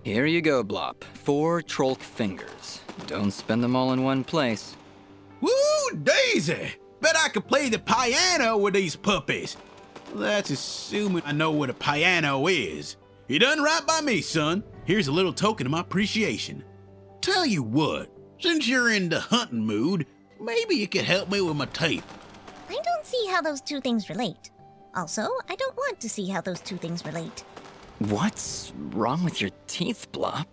Here you go, Blop. 4 Trolk fingers. Don't spend them all in one place. Woo, Daisy! Bet I could play the piano with these puppies. That's assuming I know what a piano is. You done right by me, son. Here's a little token of my appreciation. Tell you what, since you're in the hunting mood, maybe you could help me with my tape. I don't see how those two things relate. Also, I don't want to see how those two things relate. What's wrong with your teeth, Blop?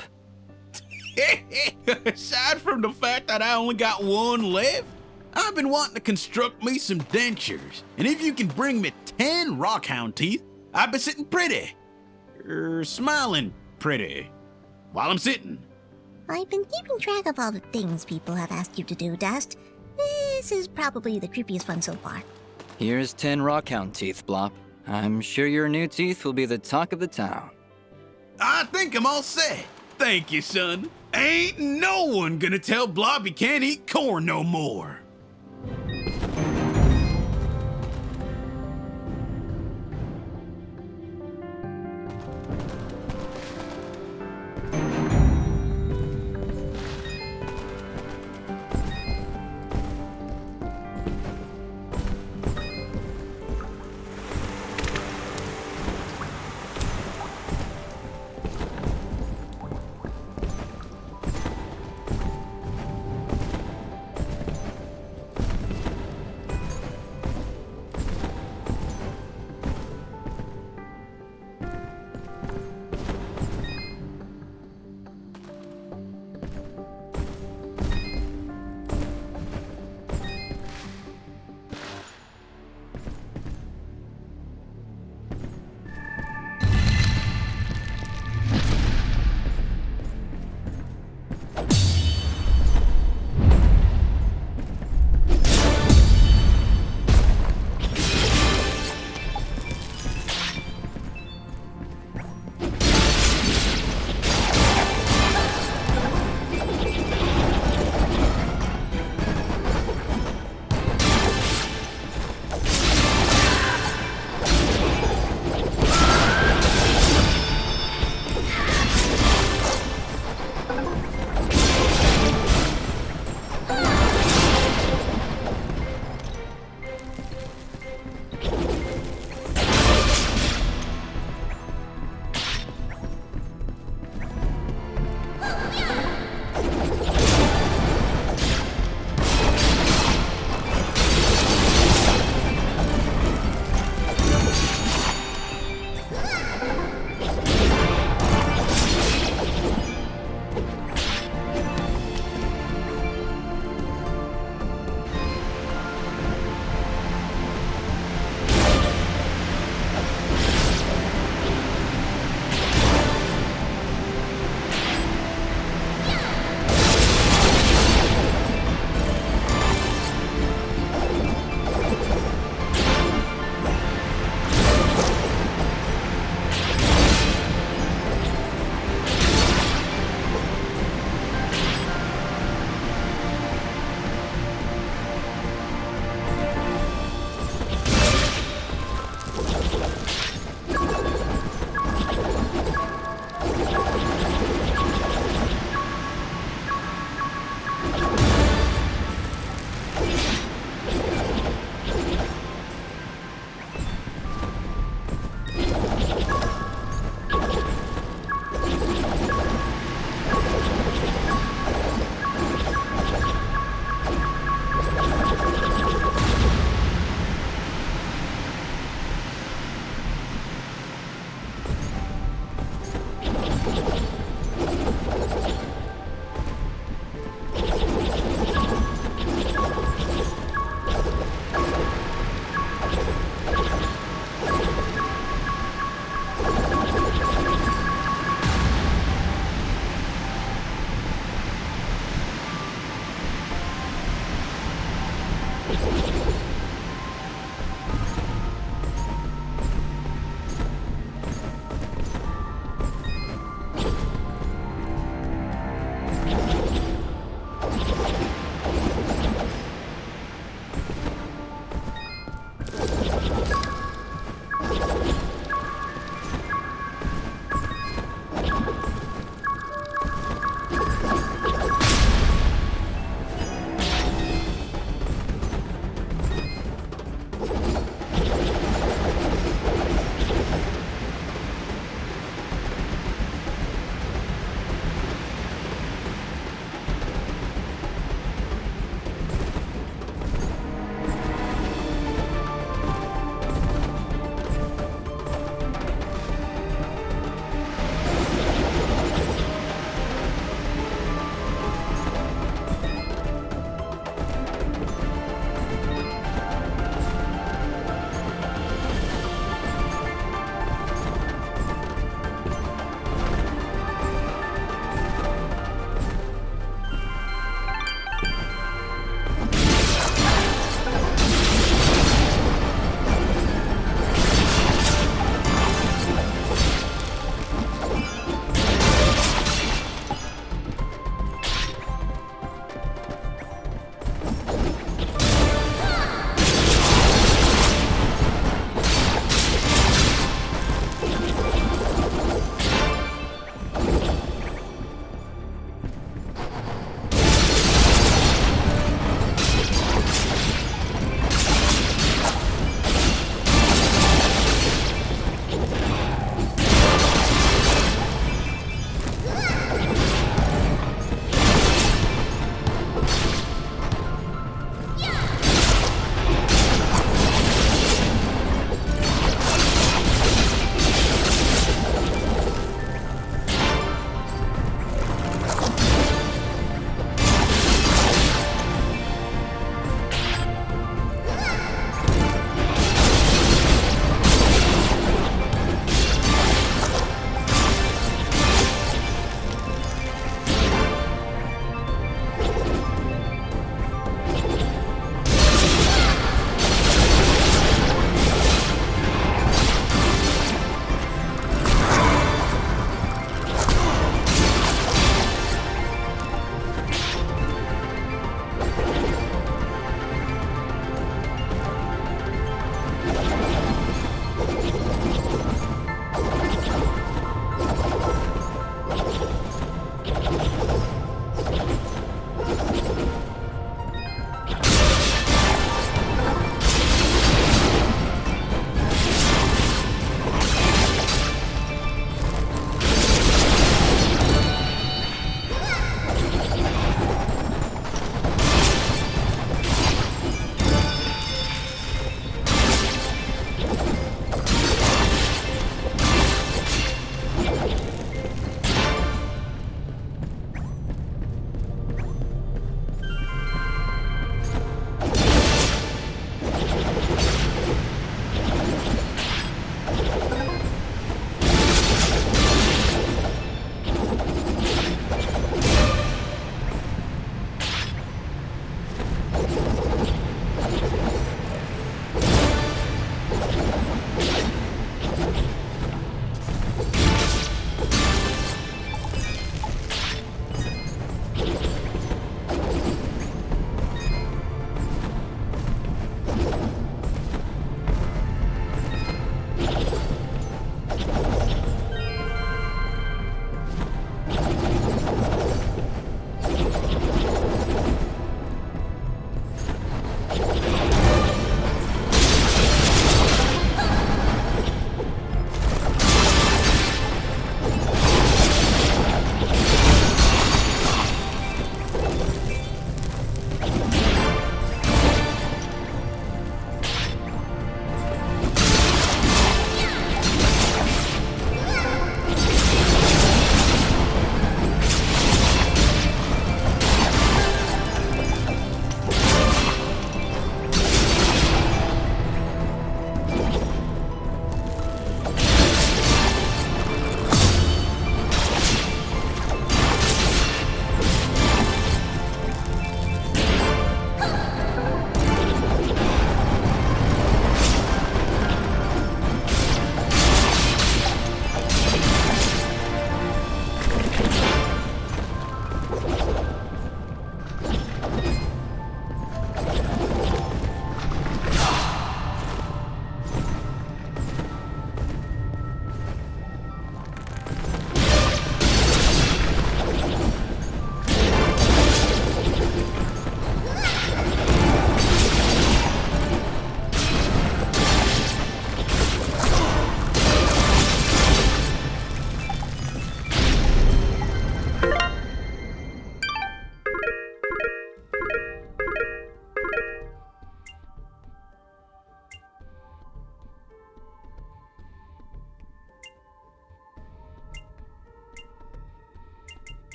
Aside from the fact that I only got one left, I've been wanting to construct me some dentures. And if you can bring me 10 rockhound teeth, I'll be sitting pretty. Smiling pretty. While I'm sitting. I've been keeping track of all the things people have asked you to do, Dust. This is probably the creepiest one so far. Here's 10 rockhound teeth, Blop. I'm sure your new teeth will be the talk of the town. I think I'm all set. Thank you, son. Ain't no one gonna tell Blob he can't eat corn no more.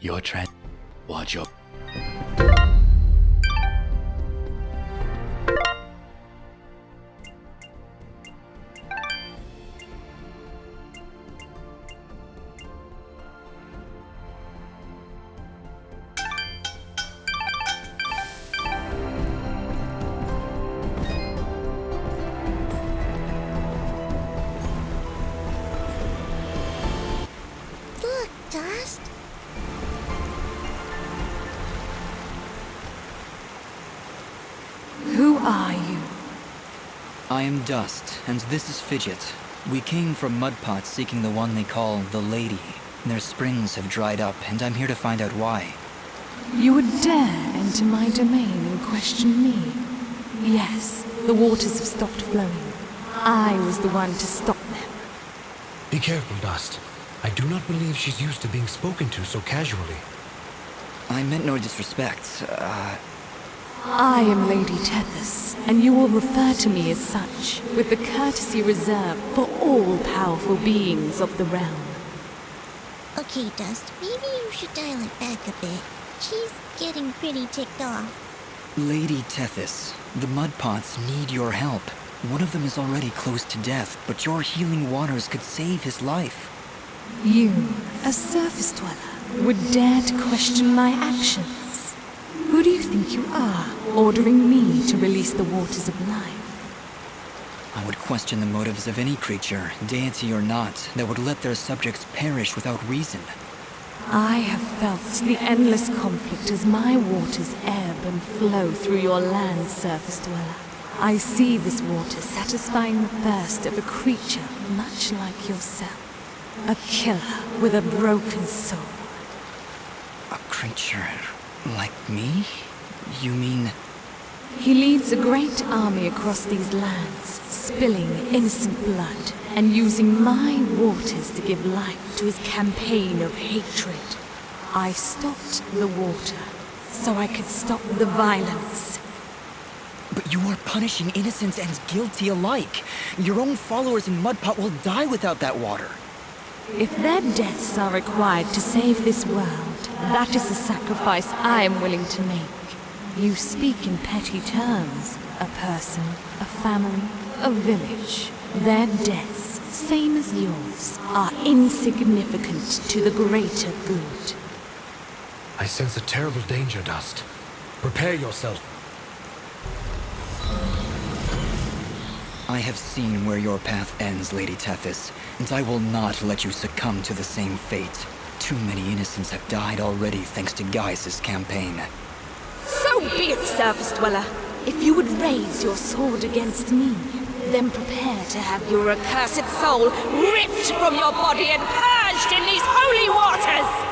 Your tread. Watch your... Look, Dust. Who are you? I am Dust, and this is Fidget. We came from Mudpot seeking the one they call the Lady. Their springs have dried up, and I'm here to find out why. You would dare enter my domain and question me? Yes, the waters have stopped flowing. I was the one to stop them. Be careful, Dust. I do not believe she's used to being spoken to so casually. I meant no disrespect. I am Lady Tethys, and you will refer to me as such, with the courtesy reserved for all powerful beings of the realm. Okay, Dust, maybe you should dial it back a bit. She's getting pretty ticked off. Lady Tethys, the Mudpots need your help. One of them is already close to death, but your healing waters could save his life. You, a surface dweller, would dare to question my actions? Who do you think you are, ordering me to release the waters of life? I would question the motives of any creature, deity or not, that would let their subjects perish without reason. I have felt the endless conflict as my waters ebb and flow through your land, surface dweller. I see this water satisfying the thirst of a creature much like yourself. A killer with a broken soul. A creature like me? You mean... He leads a great army across these lands, spilling innocent blood, and using my waters to give life to his campaign of hatred. I stopped the water, so I could stop the violence. But you are punishing innocents and guilty alike. Your own followers in Mudpot will die without that water. If their deaths are required to save this world, that is a sacrifice I am willing to make. You speak in petty terms. A person, a family, a village. Their deaths, same as yours, are insignificant to the greater good. I sense a terrible danger, Dust. Prepare yourself. I have seen where your path ends, Lady Tethys, and I will not let you succumb to the same fate. Too many innocents have died already thanks to Gaius' campaign. So be it, surface dweller. If you would raise your sword against me, then prepare to have your accursed soul ripped from your body and purged in these holy waters!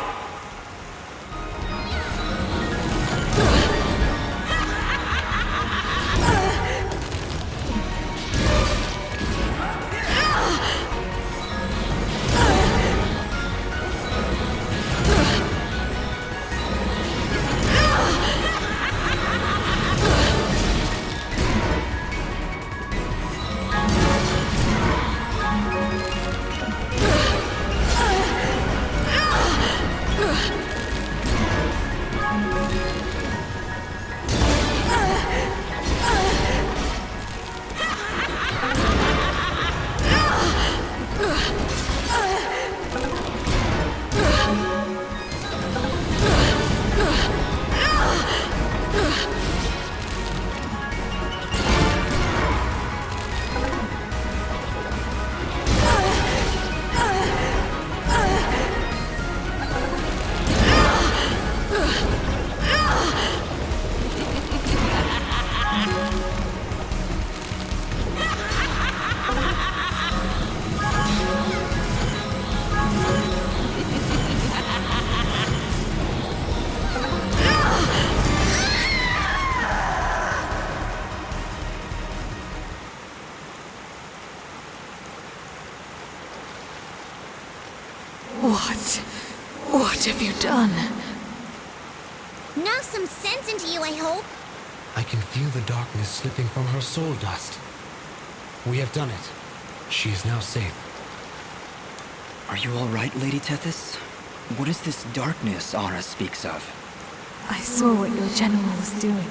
What have you done? Knock some sense into you, I hope. I can feel the darkness slipping from her soul, Dust. We have done it. She is now safe. Are you all right, Lady Tethys? What is this darkness Ara speaks of? I saw what your general was doing.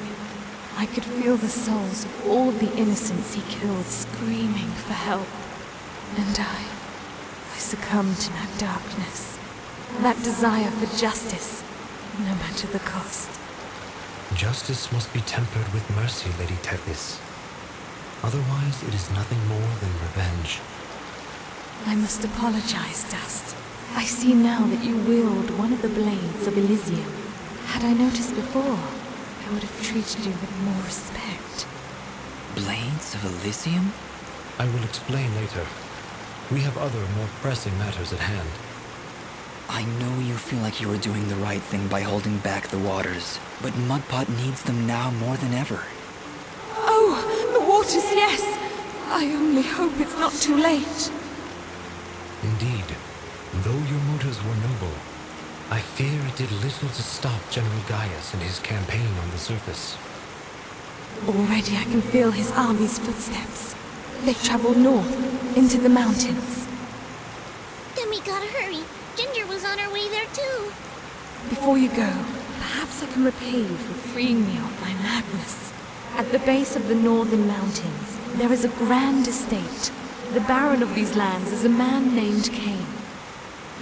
I could feel the souls of all the innocents he killed screaming for help. And I succumbed to that darkness. That desire for justice, no matter the cost. Justice must be tempered with mercy, Lady Tethys. Otherwise, it is nothing more than revenge. I must apologize, Dust. I see now that you wield one of the blades of Elysium. Had I noticed before, I would have treated you with more respect. Blades of Elysium? I will explain later. We have other, more pressing matters at hand. I know you feel like you were doing the right thing by holding back the waters, but Mudpot needs them now more than ever. Oh, the waters, yes! I only hope it's not too late. Indeed, though your motives were noble, I fear it did little to stop General Gaius and his campaign on the surface. Already I can feel his army's footsteps. They travel north, into the mountains. Then we gotta hurry. Ginger was on her way there too. Before you go, perhaps I can repay you for freeing me of my madness. At the base of the northern mountains, there is a grand estate. The baron of these lands is a man named Cain.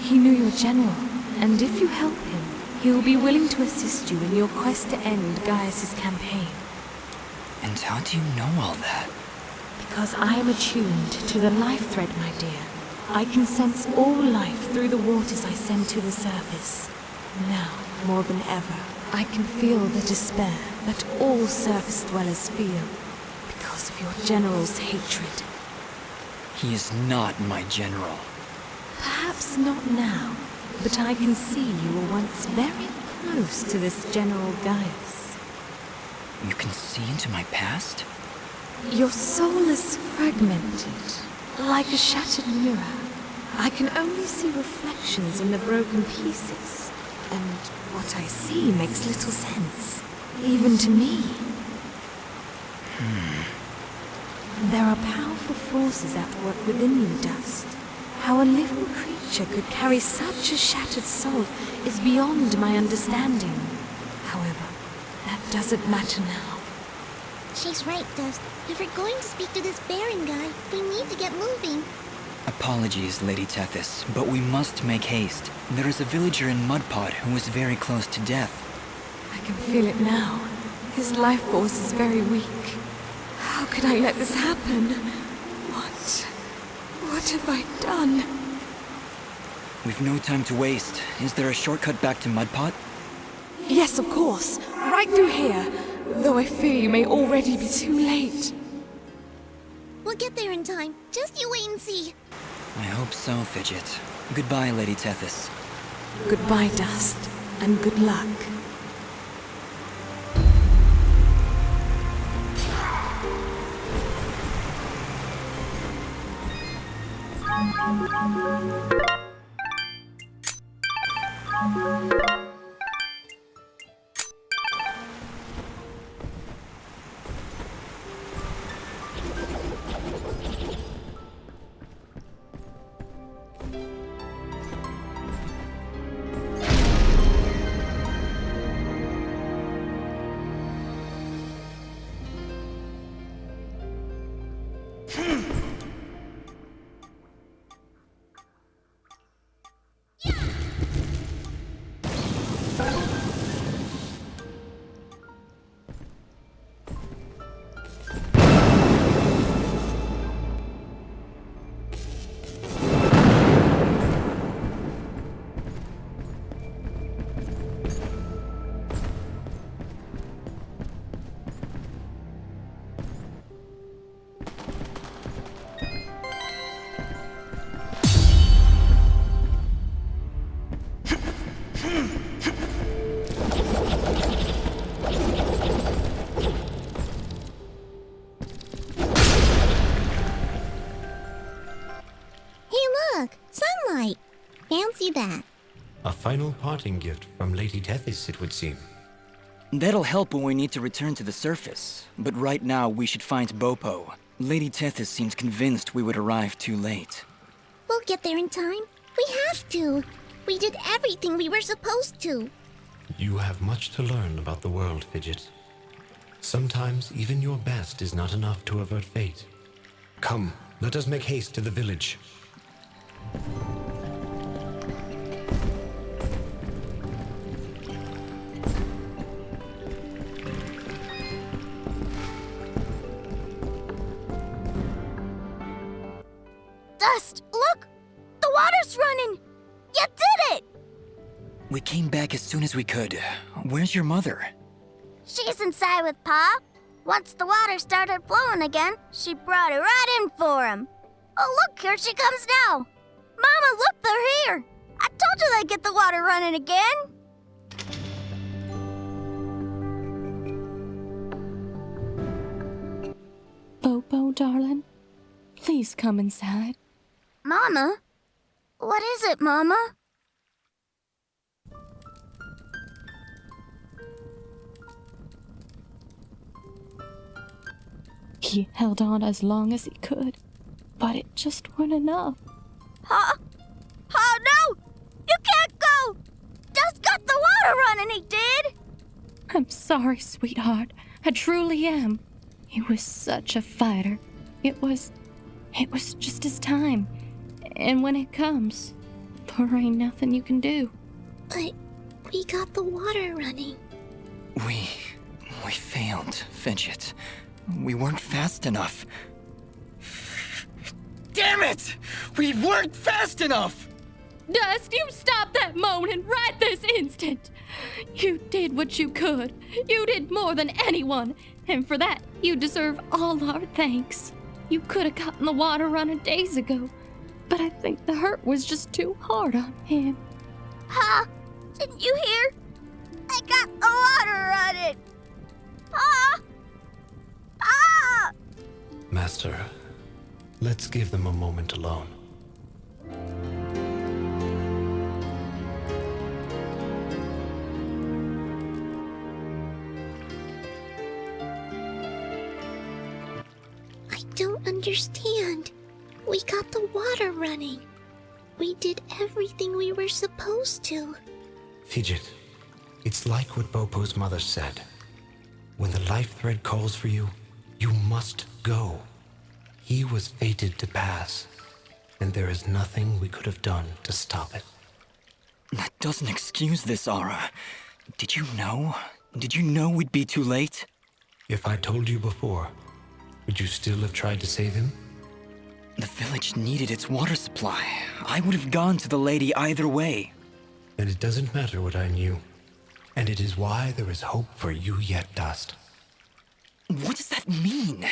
He knew your general, and if you help him, he will be willing to assist you in your quest to end Gaius's campaign. And how do you know all that? Because I am attuned to the life thread, my dear. I can sense all life through the waters I send to the surface. Now, more than ever, I can feel the despair that all surface dwellers feel because of your general's hatred. He is not my general. Perhaps not now, but I can see you were once very close to this General Gaius. You can see into my past? Your soul is fragmented, like a shattered mirror. I can only see reflections in the broken pieces, and what I see makes little sense, even to me. There are powerful forces at work within you, Dust. How a living creature could carry such a shattered soul is beyond my understanding. However, that doesn't matter now. She's right, Dust. If we're going to speak to this Baron guy, we need to get moving. Apologies, Lady Tethys, but we must make haste. There is a villager in Mudpot who is very close to death. I can feel it now. His life force is very weak. How could I let this happen? What have I done? We've no time to waste. Is there a shortcut back to Mudpot? Yes, of course. Right through here. Though I fear you may already be too late. We'll get there in time. Just you wait and see. I hope so, Fidget. Goodbye, Lady Tethys. Goodbye, Dust, and good luck. Fancy that. A final parting gift from Lady Tethys, it would seem. That'll help when we need to return to the surface. But right now, we should find Boppo. Lady Tethys seemed convinced we would arrive too late. We'll get there in time. We have to. We did everything we were supposed to. You have much to learn about the world, Fidget. Sometimes even your best is not enough to avert fate. Come, let us make haste to the village. Dust, look! The water's running! You did it! We came back as soon as we could. Where's your mother? She's inside with Pa. Once the water started flowing again, she brought it right in for him. Oh, look, here she comes now. Mama, look, they're here. I told you they'd get the water running again. Boppo, darling, please come inside. Mama? What is it, Mama? He held on as long as he could, but it just wasn't enough. Huh? Oh, no! You can't go! Dust got the water running, he did! I'm sorry, sweetheart. I truly am. He was such a fighter. It was just his time. And when it comes, there ain't nothing you can do. But we got the water running. We failed, Fidget. We weren't fast enough. Damn it! We weren't fast enough! Dust, you stop that moaning right this instant! You did what you could. You did more than anyone. And for that, you deserve all our thanks. You could have gotten the water running days ago. But I think the hurt was just too hard on him. Huh? Didn't you hear? I got the water running! Huh? Ah! Master, let's give them a moment alone. I don't understand. We got the water running. We did everything we were supposed to. Fidget, it's like what Boppo's mother said. When the life thread calls for you, you must go. He was fated to pass, and there is nothing we could have done to stop it. That doesn't excuse this, Aura. Did you know? Did you know we'd be too late? If I told you before, would you still have tried to save him? The village needed its water supply. I would have gone to the lady either way. Then it doesn't matter what I knew. And it is why there is hope for you yet, Dust. What does that mean?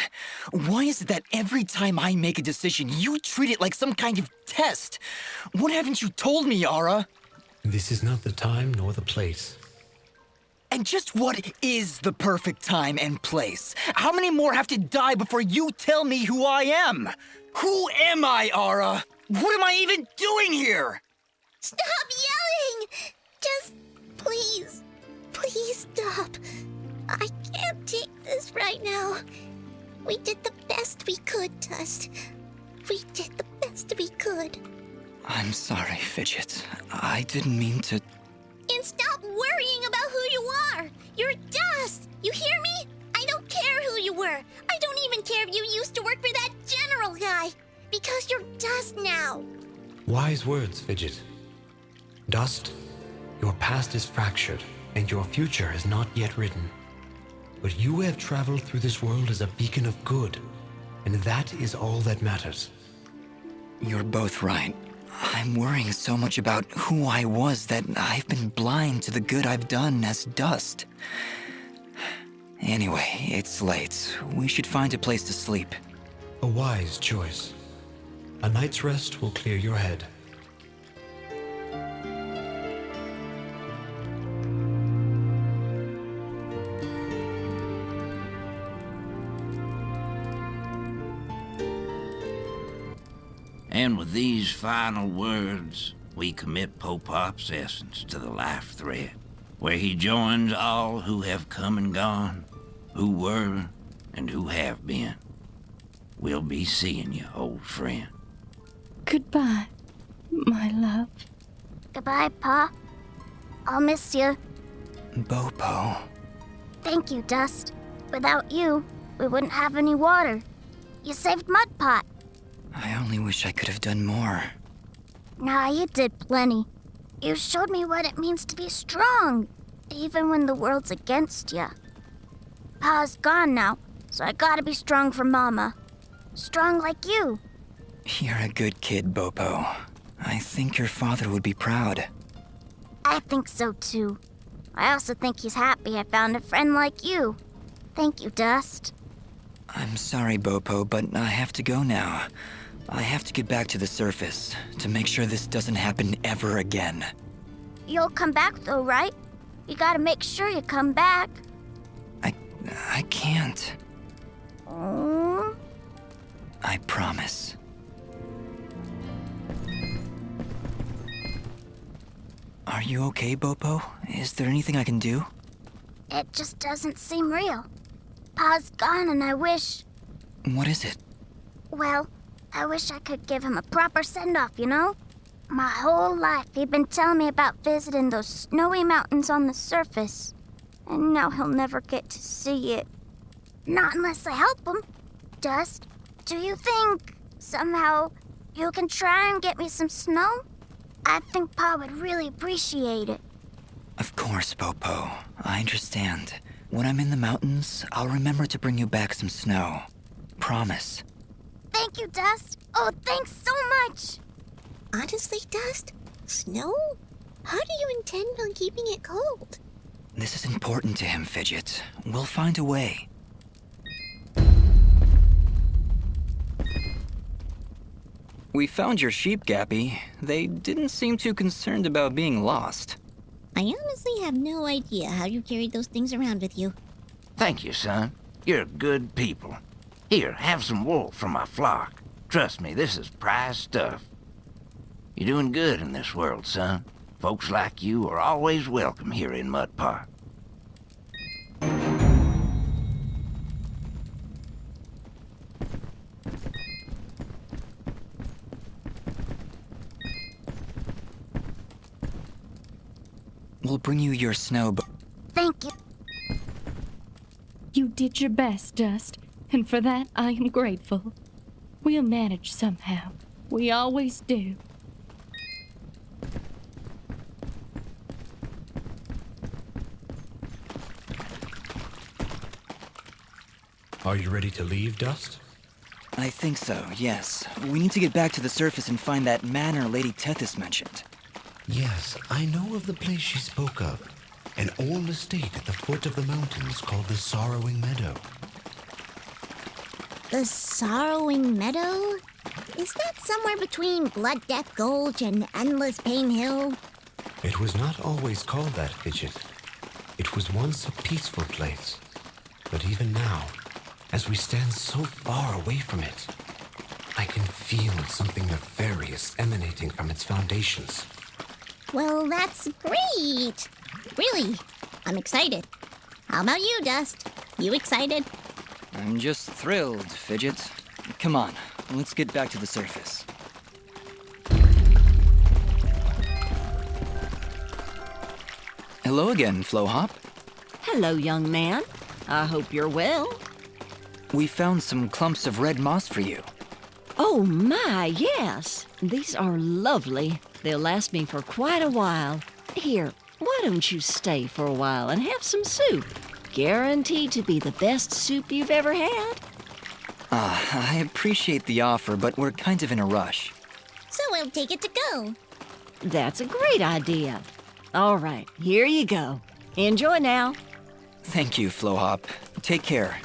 Why is it that every time I make a decision, you treat it like some kind of test? What haven't you told me, Aura? This is not the time nor the place. And just what is the perfect time and place? How many more have to die before you tell me who I am? Who am I, Aura? What am I even doing here? Stop yelling! Just please stop. I can't take this right now. We did the best we could, Dust. We did the best we could. I'm sorry, Fidget. I didn't mean to... And stop worrying about who you are. You're Dust. You hear me? I don't care who you were. I don't even care if you used to work for that general guy. Because you're Dust now. Wise words, Fidget. Dust, your past is fractured, and your future is not yet written. But you have traveled through this world as a beacon of good, and that is all that matters. You're both right. I'm worrying so much about who I was that I've been blind to the good I've done as Dust. Anyway, it's late. We should find a place to sleep. A wise choice. A night's rest will clear your head. And with these final words, we commit Popop's essence to the life thread, where he joins all who have come and gone, who were and who have been. We'll be seeing you, old friend. Goodbye, my love. Goodbye, Pa. I'll miss you. Boppo. Thank you, Dust. Without you, we wouldn't have any water. You saved Mudpot. I only wish I could have done more. Nah, you did plenty. You showed me what it means to be strong, even when the world's against ya. Pa's gone now, so I gotta be strong for Mama. Strong like you. You're a good kid, Boppo. I think your father would be proud. I think so too. I also think he's happy I found a friend like you. Thank you, Dust. I'm sorry, Boppo, but I have to go now. I have to get back to the surface to make sure this doesn't happen ever again. You'll come back though, right? You gotta make sure you come back. I can't. Mm. I promise. Are you okay, Boppo? Is there anything I can do? It just doesn't seem real. Pa's gone and I wish... What is it? Well, I wish I could give him a proper send-off, you know? My whole life he'd been telling me about visiting those snowy mountains on the surface. And now he'll never get to see it. Not unless I help him. Dust, do you think, somehow, you can try and get me some snow? I think Pa would really appreciate it. Of course, Boppo. I understand. When I'm in the mountains, I'll remember to bring you back some snow. Promise. Thank you, Dust. Oh, thanks so much. Honestly, Dust? Snow? How do you intend on keeping it cold? This is important to him, Fidget. We'll find a way. We found your sheep, Gappy. They didn't seem too concerned about being lost. I honestly have no idea how you carried those things around with you. Thank you, son. You're good people. Here, have some wool from my flock. Trust me, this is prize stuff. You're doing good in this world, son. Folks like you are always welcome here in Mudpot. We'll bring you your snow, Thank you. You did your best, Dust, and for that I am grateful. We'll manage somehow. We always do. Are you ready to leave, Dust? I think so, yes. We need to get back to the surface and find that manor Lady Tethys mentioned. Yes, I know of the place she spoke of. An old estate at the foot of the mountains called the Sorrowing Meadow. The Sorrowing Meadow? Is that somewhere between Blood Death Gulch and Endless Pain Hill? It was not always called that, Fidget. It was once a peaceful place. But even now, as we stand so far away from it, I can feel something nefarious emanating from its foundations. Well, that's great. Really, I'm excited. How about you, Dust? You excited? I'm just thrilled, Fidget. Come on, let's get back to the surface. Hello again, Flowhop. Hello, young man. I hope you're well. We found some clumps of red moss for you. Oh my, yes. These are lovely. They'll last me for quite a while. Here, why don't you stay for a while and have some soup? Guaranteed to be the best soup you've ever had. I appreciate the offer, but we're kind of in a rush. So we'll take it to go. That's a great idea. All right, here you go. Enjoy now. Thank you, Flowhop. Take care.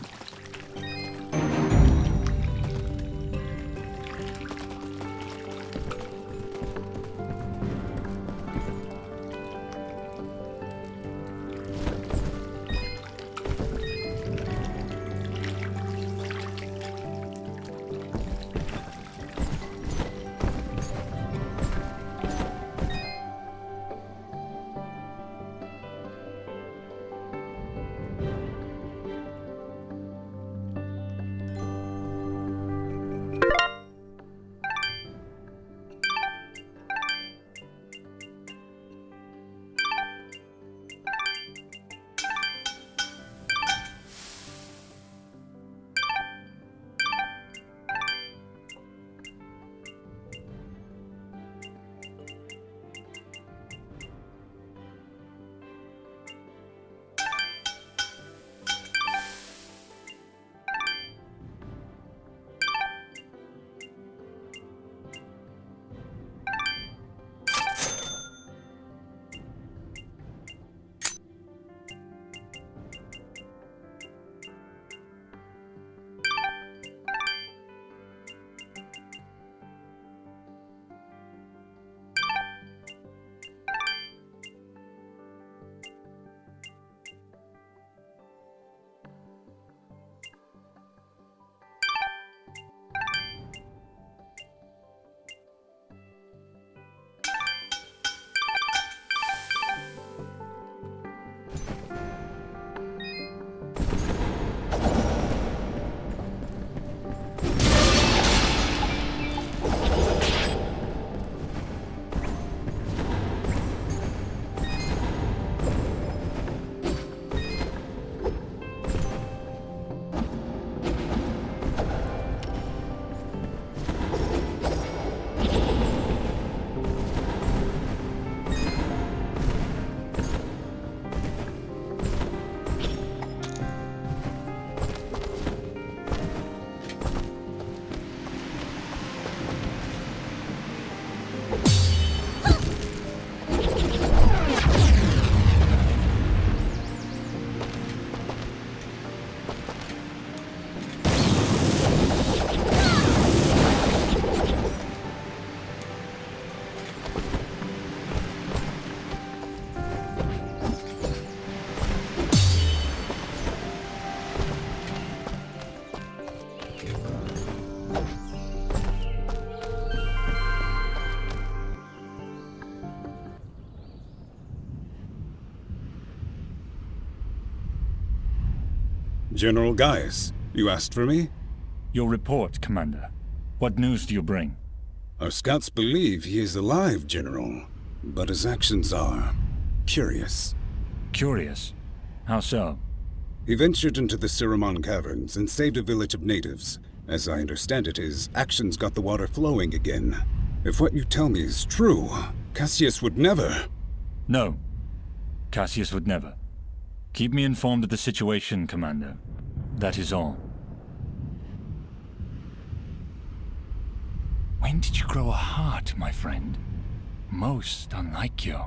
General Gaius, you asked for me? Your report, Commander. What news do you bring? Our scouts believe he is alive, General, but his actions are curious. Curious? How so? He ventured into the Siramon caverns and saved a village of natives. As I understand it, his actions got the water flowing again. If what you tell me is true, Cassius would never... No. Cassius would never. Keep me informed of the situation, Commander. That is all. When did you grow a heart, my friend? Most unlike you.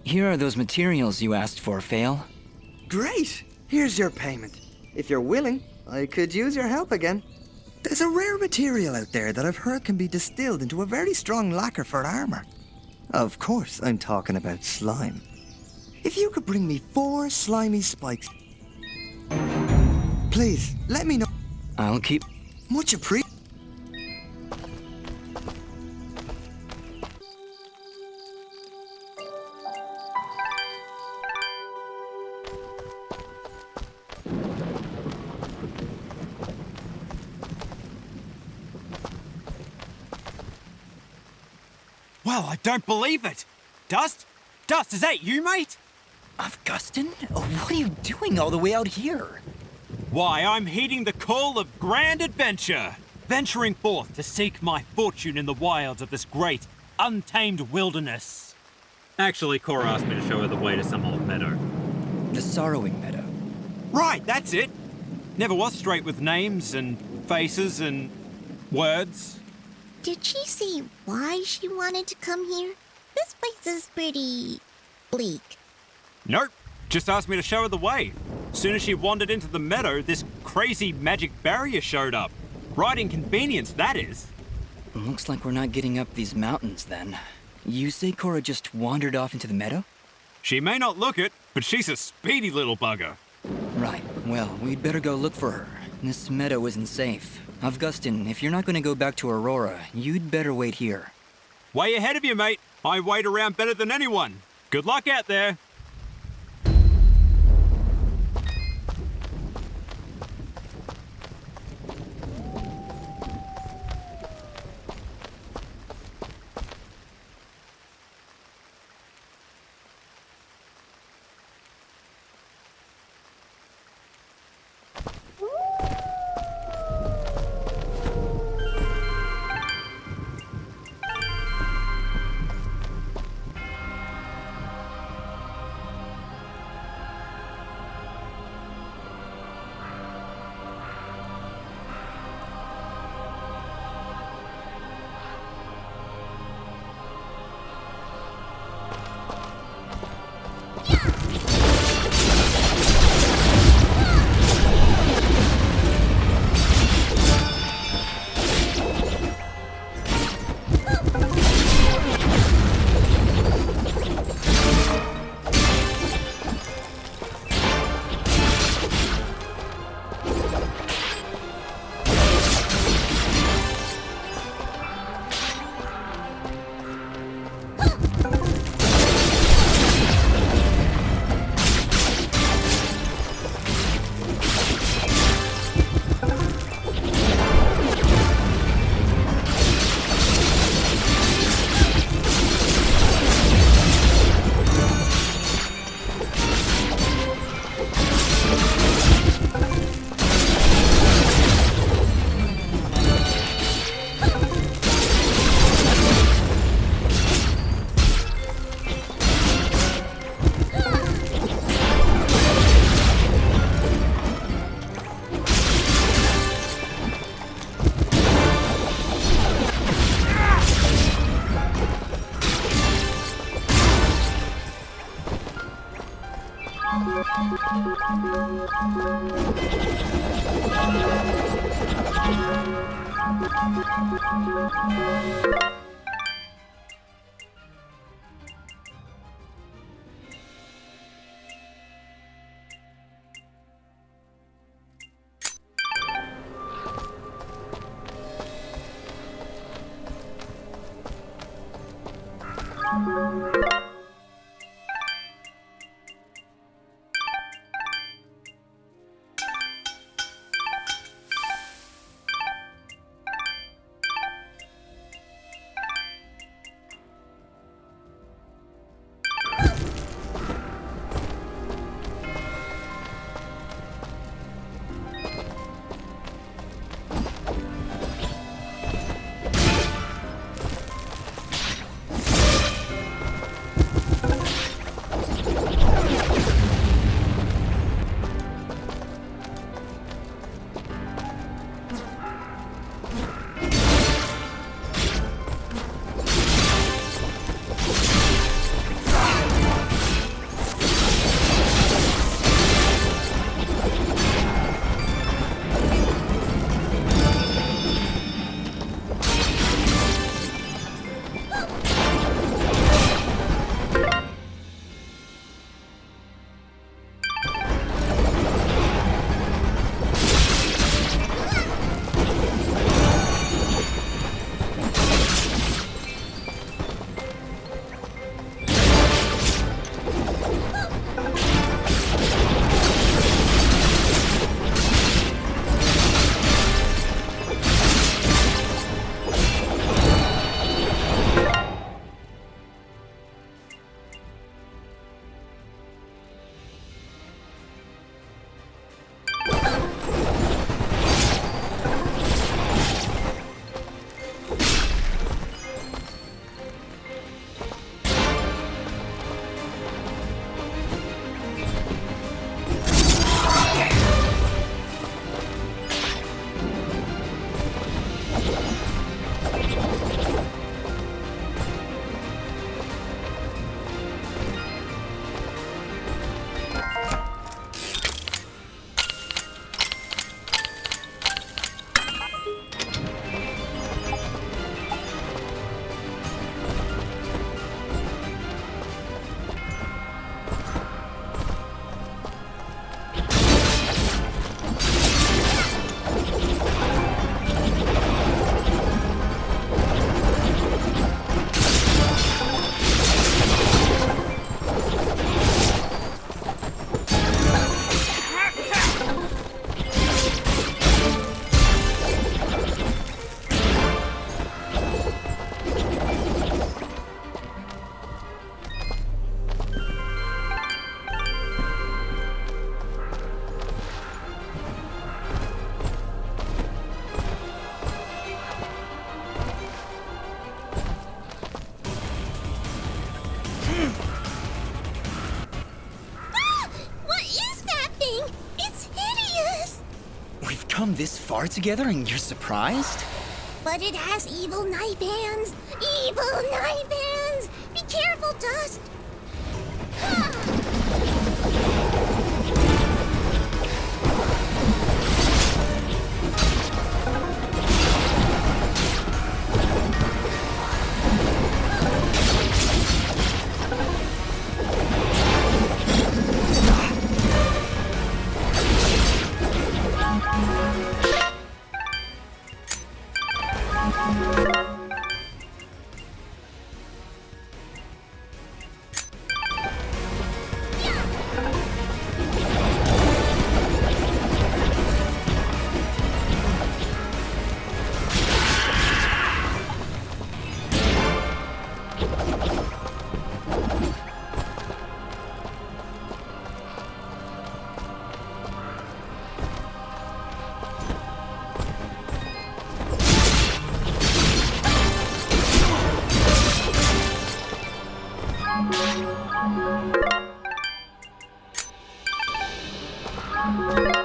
Here are those materials you asked for, Fail. Great! Here's your payment. If you're willing, I could use your help again. There's a rare material out there that I've heard can be distilled into a very strong lacquer for armor. Of course, I'm talking about slime. If you could bring me 4 slimy spikes... Please, let me know. I'll keep... Much appreciated. Well, I don't believe it! Dust? Dust, is that you, mate? Augustin? Oh, what are you doing all the way out here? Why, I'm heeding the call of grand adventure, venturing forth to seek my fortune in the wilds of this great, untamed wilderness. Actually, Cora asked me to show her the way to some old meadow. The Sorrowing Meadow. Right, that's it. Never was straight with names and faces and words. Did she say why she wanted to come here? This place is pretty... bleak. Nope, just asked me to show her the way. Soon as she wandered into the meadow, this crazy magic barrier showed up. Right inconvenience, that is. Looks like we're not getting up these mountains, then. You say Cora just wandered off into the meadow? She may not look it, but she's a speedy little bugger. Right. Well, we'd better go look for her. This meadow isn't safe. Augustin, if you're not going to go back to Aurora, you'd better wait here. Way ahead of you, mate. I wait around better than anyone. Good luck out there. come this far together and you're surprised? But it has evil knife hands! Evil knife hands! Be careful, Dust! Yeah!